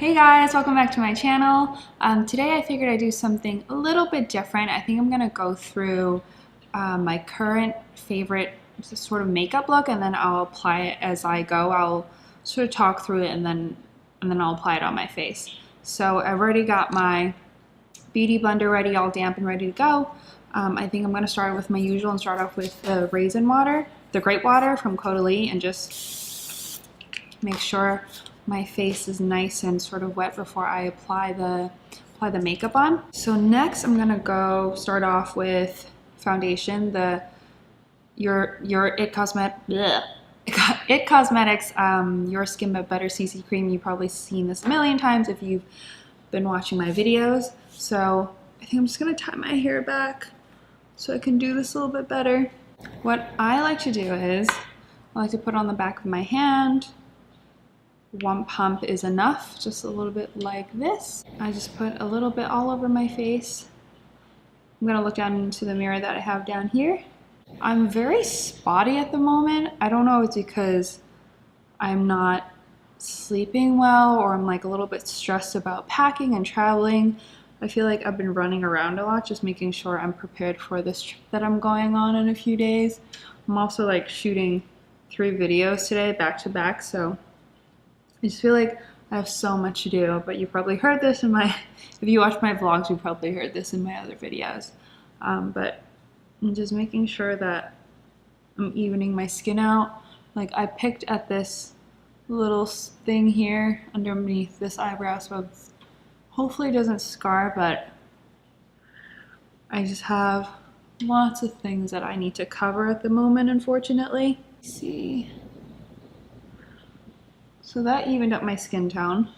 Hey guys, welcome back to my channel. Today I figured I'd do something a little bit different. I think I'm gonna go through my current favorite sort of makeup look, and then I'll apply it as I go. I'll sort of talk through it and then I'll apply it on my face. So I've already got my beauty blender ready, all damp and ready to go. I think I'm gonna start with my usual and start off with the raisin water, the grape water from Caudalie, and just make sure my face is nice and sort of wet before I apply the makeup on. So next I'm gonna go start off with foundation, the your It Cosmetics Your Skin But Better CC Cream. You've probably seen this a million times if you've been watching my videos. So I think I'm just gonna tie my hair back so I can do this a little bit better. What I like to do is I like to put on the back of my hand. One pump is enough, just a little bit like this. I just put a little bit all over my face. I'm gonna look down into the mirror that I have down here. I'm very spotty at the moment. I don't know if it's because I'm not sleeping well or I'm like a little bit stressed about packing and traveling. I feel like I've been running around a lot, just making sure I'm prepared for this trip that I'm going on in a few days. I'm also like shooting 3 videos today back to back, so I just feel like I have so much to do, but you probably heard this in my, if you watch my vlogs, you probably heard this in my other videos. But I'm just making sure that I'm evening my skin out. Like I picked at this little thing here underneath this eyebrow, so hopefully it doesn't scar, but I just have lots of things that I need to cover at the moment, unfortunately. Let's see. So that evened up my skin tone.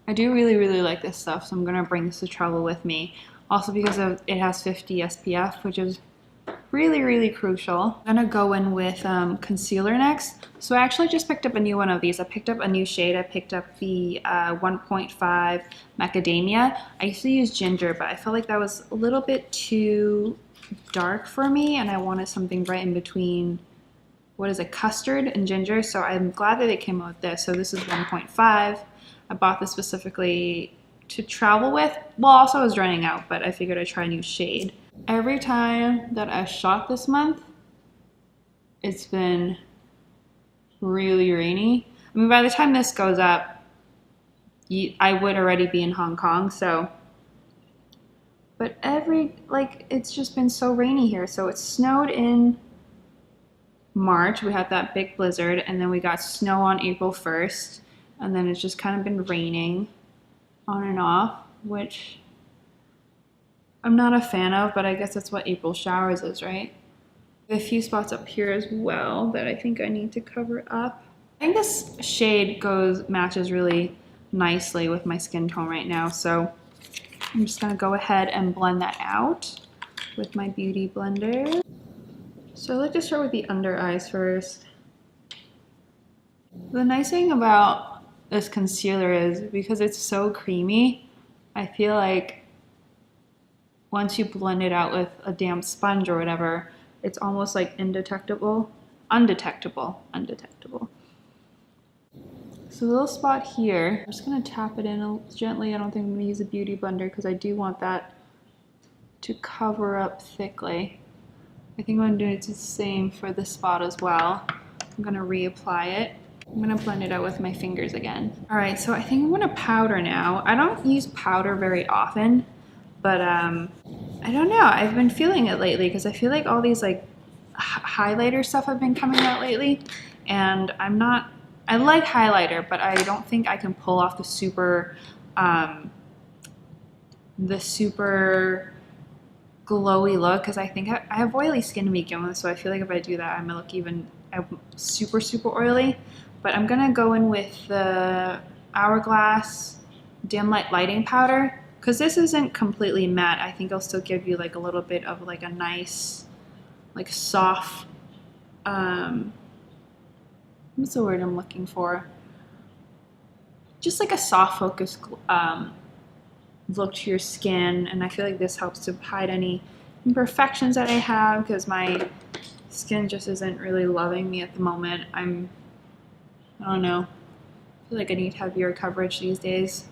I do really like this stuff, so I'm gonna bring this to travel with me. Also because it has 50 SPF, which is really crucial. I'm gonna go in with concealer next. So I actually just picked up a new one of these. I picked up a new shade. I picked up the 1.5 Macadamia. I used to use ginger, but I felt like that was a little bit too dark for me, and I wanted something right in between, what is it, custard and ginger. So I'm glad that they came out with this. So this is 1.5. I bought this specifically to travel with. Well, also I was running out, but I figured I'd try a new shade. Every time that I shot this month, it's been really rainy. I mean, by the time this goes up, I would already be in Hong Kong, so. But it's just been so rainy here. So it snowed in March, we had that big blizzard, and then we got snow on April 1st, and then it's just kind of been raining on and off, which I'm not a fan of, but I guess that's what April showers is, right? A few spots up here as well that I think I need to cover up. I think this shade matches really nicely with my skin tone right now, so I'm just gonna go ahead and blend that out with my beauty blender. So I like to start with the under eyes first. The nice thing about this concealer is because it's so creamy, I feel like once you blend it out with a damp sponge or whatever, it's almost like undetectable. So the little spot here, I'm just gonna tap it in gently. I don't think I'm gonna use a beauty blender because I do want that to cover up thickly. I think I'm gonna do the same for this spot as well. I'm gonna reapply it. I'm gonna blend it out with my fingers again. All right, so I think I'm gonna powder now. I don't use powder very often, but I don't know. I've been feeling it lately because I feel like all these like highlighter stuff have been coming out lately, and I like highlighter, but I don't think I can pull off the super glowy look, because I think I have oily skin to begin with, so I feel like if I do that, I'm gonna look even super oily. But I'm gonna go in with the Hourglass Dim Light Lighting Powder, because this isn't completely matte. I think it'll still give you like a little bit of like a nice, like soft, what's the word I'm looking for? Just like a soft focus look to your skin, and I feel like this helps to hide any imperfections that I have, because my skin just isn't really loving me at the moment. I don't know, feel like I need heavier coverage these days.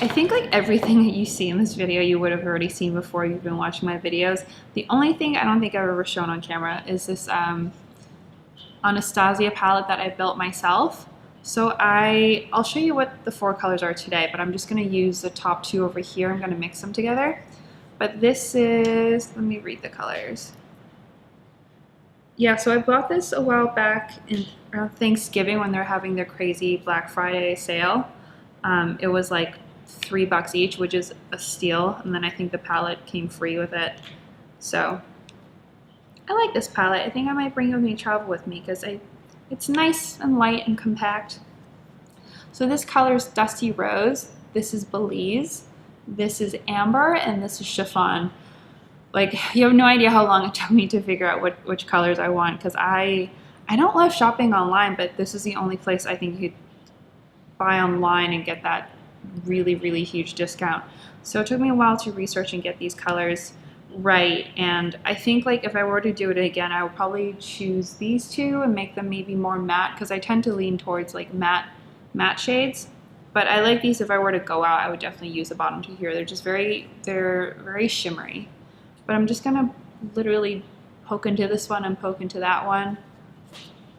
I think like everything that you see in this video you would have already seen before you've been watching my videos. The only thing I don't think I've ever shown on camera is this Anastasia palette that I built myself. So I'll show you what the 4 colors are today, but I'm just going to use the top 2 over here. I'm going to mix them together. But this is, let me read the colors. Yeah, so I bought this a while back around Thanksgiving when they're having their crazy Black Friday sale. It was like $3 each, which is a steal. And then I think the palette came free with it. So I like this palette. I think I might bring it with me to travel with me because it's nice and light and compact. So this color is Dusty Rose. This is Belize. This is Amber, and this is Chiffon. Like, you have no idea how long it took me to figure out which colors I want, because I don't love shopping online, but this is the only place I think you could buy online and get that really, really huge discount. So it took me a while to research and get these colors right, and I think like if I were to do it again, I would probably choose these 2 and make them maybe more matte, because I tend to lean towards like matte shades. But I like these. If I were to go out, I would definitely use the bottom 2 here. They're very shimmery. But I'm just gonna literally poke into this one and poke into that one,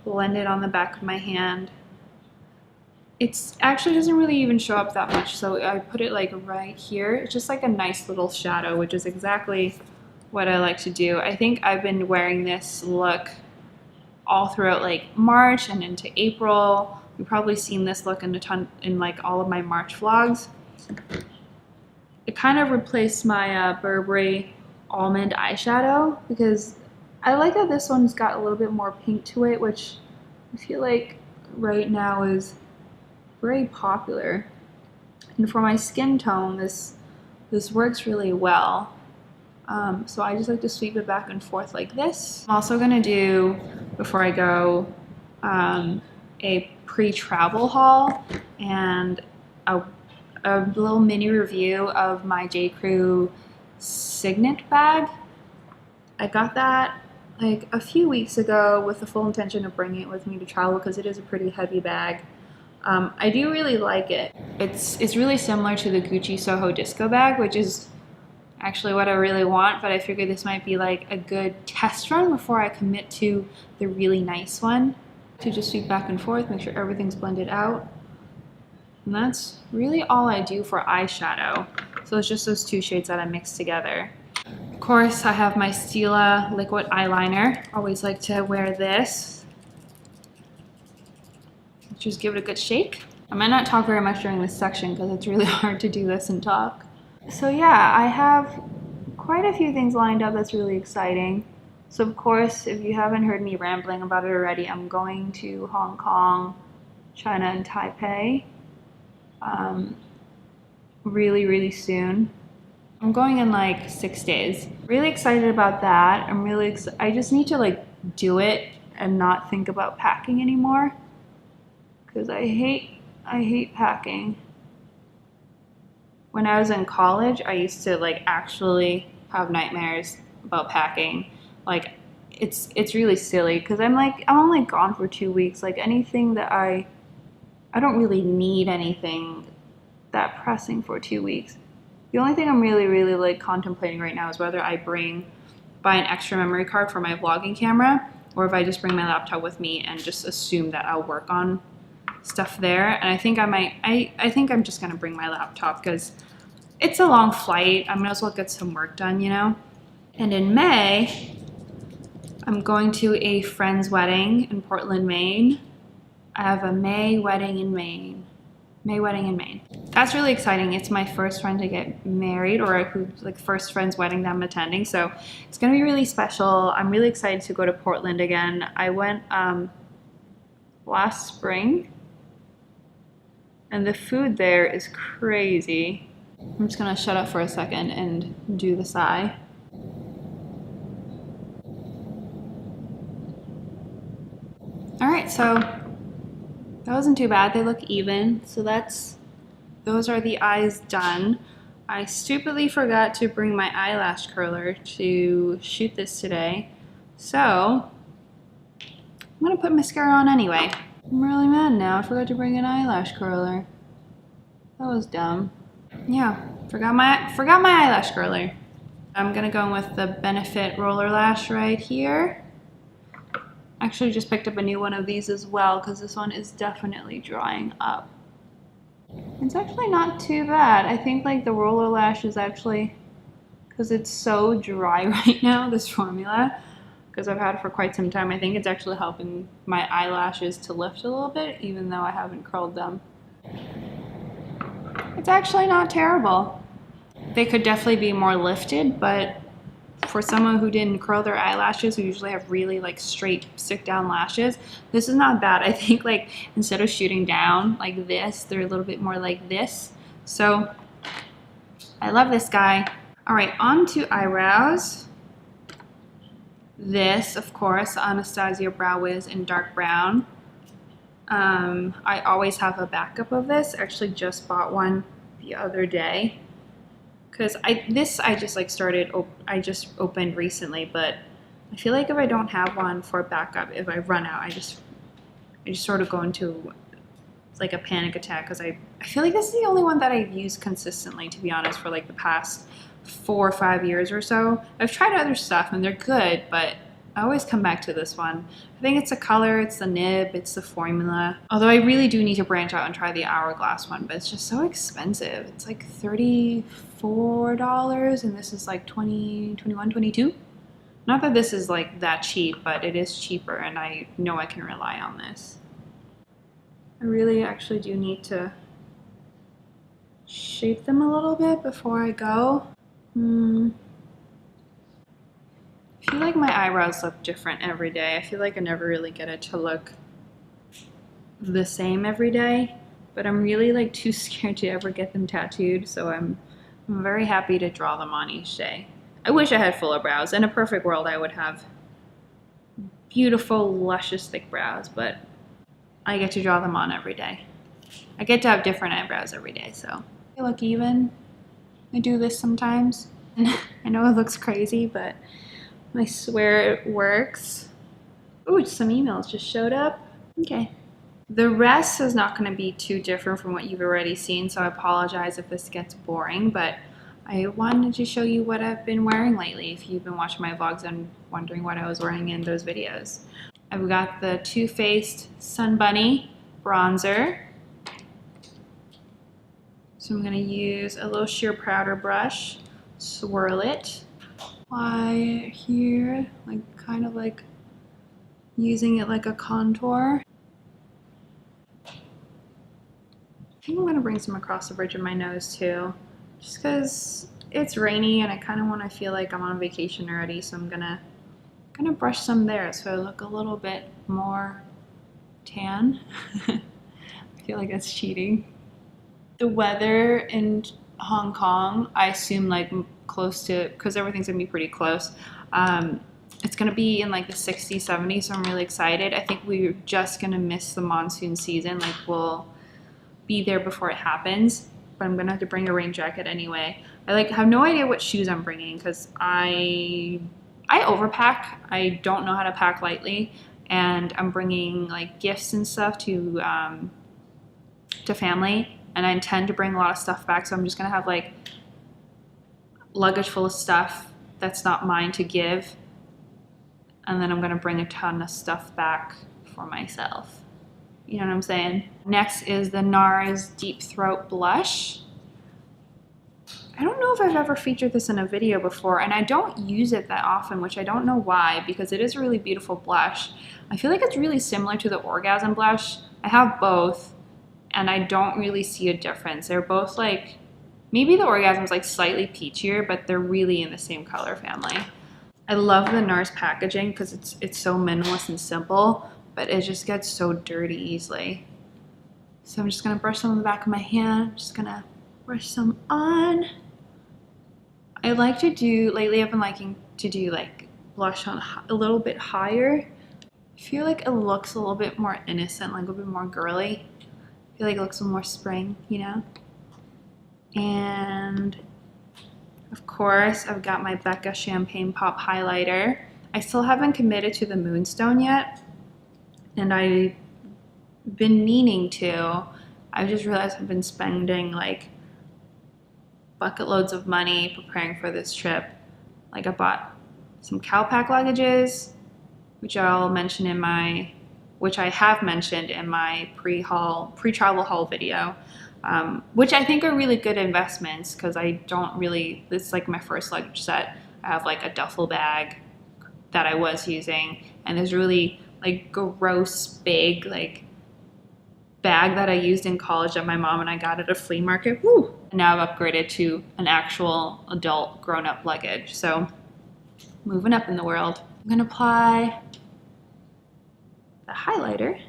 blend it on the back of my hand. It actually doesn't really even show up that much, so I put it like right here. It's just like a nice little shadow, which is exactly what I like to do. I think I've been wearing this look all throughout like March and into April. You've probably seen this look in like all of my March vlogs. It kind of replaced my Burberry almond eyeshadow, because I like that this one's got a little bit more pink to it, which I feel like right now is very popular. And for my skin tone, this works really well. So I just like to sweep it back and forth like this. I'm also gonna do, before I go, a pre-travel haul and a little mini review of my J. Crew Signet bag. I got that like a few weeks ago with the full intention of bringing it with me to travel, because it is a pretty heavy bag. I do really like it. It's really similar to the Gucci Soho Disco bag, which is actually what I really want, but I figured this might be like a good test run before I commit to the really nice one. To just sweep back and forth, make sure everything's blended out. And that's really all I do for eyeshadow. So it's just those 2 shades that I mix together. Of course, I have my Stila liquid eyeliner. Always like to wear this. Just give it a good shake. I might not talk very much during this section because it's really hard to do this and talk. So yeah, I have quite a few things lined up that's really exciting. So of course, if you haven't heard me rambling about it already, I'm going to Hong Kong, China, and Taipei really, really soon. I'm going in like 6 days. Really excited about that. I just need to like do it and not think about packing anymore, because I hate packing. When I was in college, I used to like actually have nightmares about packing. Like it's really silly, because I'm only gone for 2 weeks. Like anything that I don't really need anything that pressing for 2 weeks. The only thing I'm really like contemplating right now is whether I buy an extra memory card for my vlogging camera, or if I just bring my laptop with me and just assume that I'll work on stuff there. And I think I'm just gonna bring my laptop, because it's a long flight. I might as well get some work done, you know? And in May, I'm going to a friend's wedding in Portland, Maine. I have a May wedding in Maine. That's really exciting. It's my first friend to get married, or like first friend's wedding that I'm attending. So it's gonna be really special. I'm really excited to go to Portland again. I went last spring, and the food there is crazy. I'm just gonna shut up for a second and do this eye. All right, so that wasn't too bad. They look even. So those are the eyes done. I stupidly forgot to bring my eyelash curler to shoot this today. So I'm gonna put mascara on anyway. I'm really mad now. I forgot to bring an eyelash curler. That was dumb. Yeah, forgot my eyelash curler. I'm gonna go in with the Benefit Roller Lash right here. Actually just picked up a new one of these as well because this one is definitely drying up. It's actually not too bad. I think like the Roller Lash is actually, because it's so dry right now, this formula, because I've had it for quite some time, I think it's actually helping my eyelashes to lift a little bit, even though I haven't curled them. It's actually not terrible. They could definitely be more lifted, but for someone who didn't curl their eyelashes, who usually have really like straight stick down lashes, this is not bad. I think like instead of shooting down like this, they're a little bit more like this. So I love this guy. All right, on to eyebrows. This, of course, Anastasia Brow Wiz in dark brown. I always have a backup of this. I actually just bought one the other day. Because I just opened recently, but I feel like if I don't have one for backup, if I run out, I just sort of go into like a panic attack because I feel like this is the only one that I've used consistently, to be honest, for like the past 4 or 5 years or so. I've tried other stuff and they're good, but I always come back to this one. I think it's the color, it's the nib, it's the formula. Although I really do need to branch out and try the Hourglass one, but it's just so expensive. It's like $34 and this is like $20, $21, $22. Not that this is like that cheap, but it is cheaper and I know I can rely on this. I really actually do need to shape them a little bit before I go. I feel like my eyebrows look different every day. I feel like I never really get it to look the same every day, but I'm really like too scared to ever get them tattooed, so I'm very happy to draw them on each day. I wish I had fuller brows. In a perfect world, I would have beautiful, luscious, thick brows, but I get to draw them on every day. I get to have different eyebrows every day, so they look even. I do this sometimes. I know it looks crazy, but I swear it works. Ooh, some emails just showed up. Okay. The rest is not going to be too different from what you've already seen, so I apologize if this gets boring, but I wanted to show you what I've been wearing lately. If you've been watching my vlogs and wondering what I was wearing in those videos. I've got the Too Faced Sun Bunny bronzer. So I'm going to use a little sheer powder brush, swirl it. Apply here, like kind of like using it like a contour. I think I'm gonna bring some across the bridge of my nose too, just because it's rainy and I kind of want to feel like I'm on vacation already. So I'm gonna brush some there so I look a little bit more tan. I feel like that's cheating. The weather in Hong Kong, I assume like close to, because everything's gonna be pretty close, it's gonna be in like the 60s, 70s, so I'm really excited. I think we're just gonna miss the monsoon season, like we'll be there before it happens, but I'm gonna have to bring a rain jacket anyway. I like have no idea what shoes I'm bringing because I overpack. I don't know how to pack lightly, and I'm bringing like gifts and stuff to family, and I intend to bring a lot of stuff back, so I'm just gonna have like luggage full of stuff that's not mine to give, and then I'm gonna bring a ton of stuff back for myself. You know what I'm saying? Next is the Nars Deep Throat Blush. I don't know if I've ever featured this in a video before, and I don't use it that often, which I don't know why, because it is a really beautiful blush. I feel like it's really similar to the Orgasm blush. I have both, and I don't really see a difference. They're both like, maybe the Orgasm's like slightly peachier, but they're really in the same color family. I love the Nars packaging because it's so minimalist and simple, but it just gets so dirty easily. So I'm just gonna brush some on the back of my hand. Just gonna brush some on. I like to do, lately I've been liking to do like blush on a little bit higher. I feel like it looks a little bit more innocent, like a little bit more girly. I feel like it looks a little more spring, you know? And of course, I've got my Becca Champagne Pop Highlighter. I still haven't committed to the Moonstone yet, and I been meaning to. I just realized I've been spending like bucket loads of money preparing for this trip. Like I bought some Calpac luggages, which I have mentioned in my pre-travel haul video, which I think are really good investments because this is like my first luggage set. I have like a duffel bag that I was using, and there's really like gross big like bag that I used in college that my mom and I got at a flea market. Woo! And now I've upgraded to an actual adult grown-up luggage. So moving up in the world. I'm gonna apply the highlighter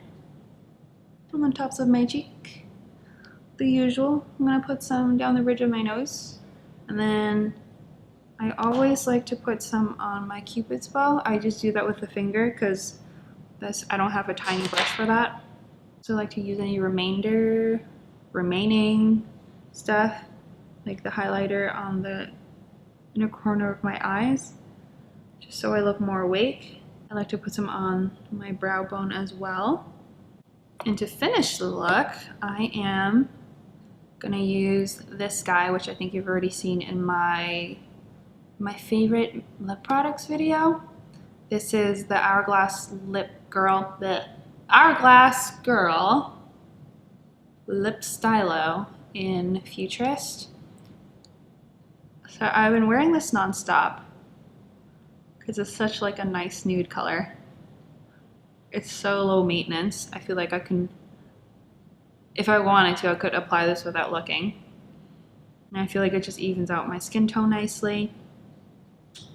on the tops of my cheek. The usual. I'm gonna put some down the ridge of my nose, and then I always like to put some on my Cupid's bow. I just do that with the finger because I don't have a tiny brush for that. So I like to use any remaining stuff, like the highlighter on the inner corner of my eyes, just so I look more awake. I like to put some on my brow bone as well. And to finish the look, I am gonna use this guy, which I think you've already seen in my favorite lip products video. This is the Hourglass Hourglass Girl Lip Stylo in Futurist. So I've been wearing this nonstop because it's such like a nice nude color. It's so low maintenance. I feel like I can, if I wanted to, I could apply this without looking. And I feel like it just evens out my skin tone nicely.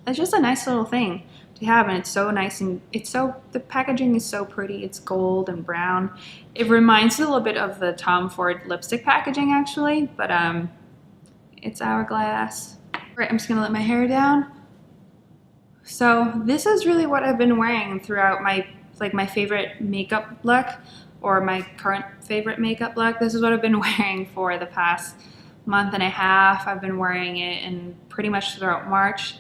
It's just a nice little thing to have, and it's so nice, and the packaging is so pretty. It's gold and brown. It reminds me a little bit of the Tom Ford lipstick packaging actually, but it's Hourglass. All right, I'm just gonna let my hair down. So this is really what I've been wearing throughout my favorite makeup look, or my current favorite makeup look. This is what I've been wearing for the past month and a half. I've been wearing it in pretty much throughout March.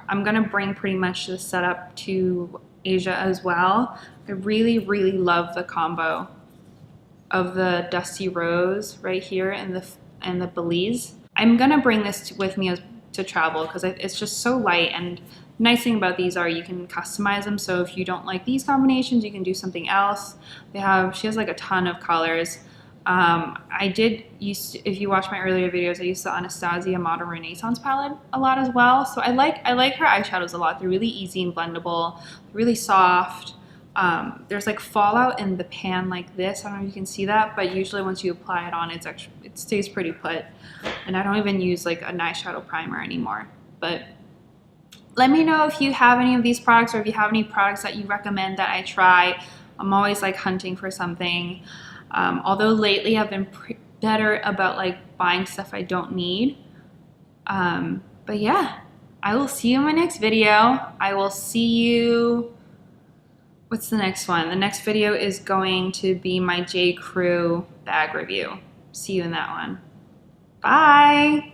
I'm gonna bring pretty much the setup to Asia as well. I really, really love the combo of the Dusty Rose right here and the Belize. I'm gonna bring this with me to travel because it's just so light, and the nice thing about these are you can customize them. So if you don't like these combinations, you can do something else. She has like a ton of colors. If you watch my earlier videos, I used the Anastasia Modern Renaissance palette a lot as well. So I like her eyeshadows a lot. They're really easy and blendable, really soft. There's like fallout in the pan like this. I don't know if you can see that, but usually once you apply it on, it stays pretty put. And I don't even use like an eyeshadow primer anymore. But let me know if you have any of these products, or if you have any products that you recommend that I try. I'm always like hunting for something. Although lately I've been better about like buying stuff I don't need. But yeah, I will see you in my next video. I will see you, what's the next one? The next video is going to be my J. Crew bag review. See you in that one. Bye.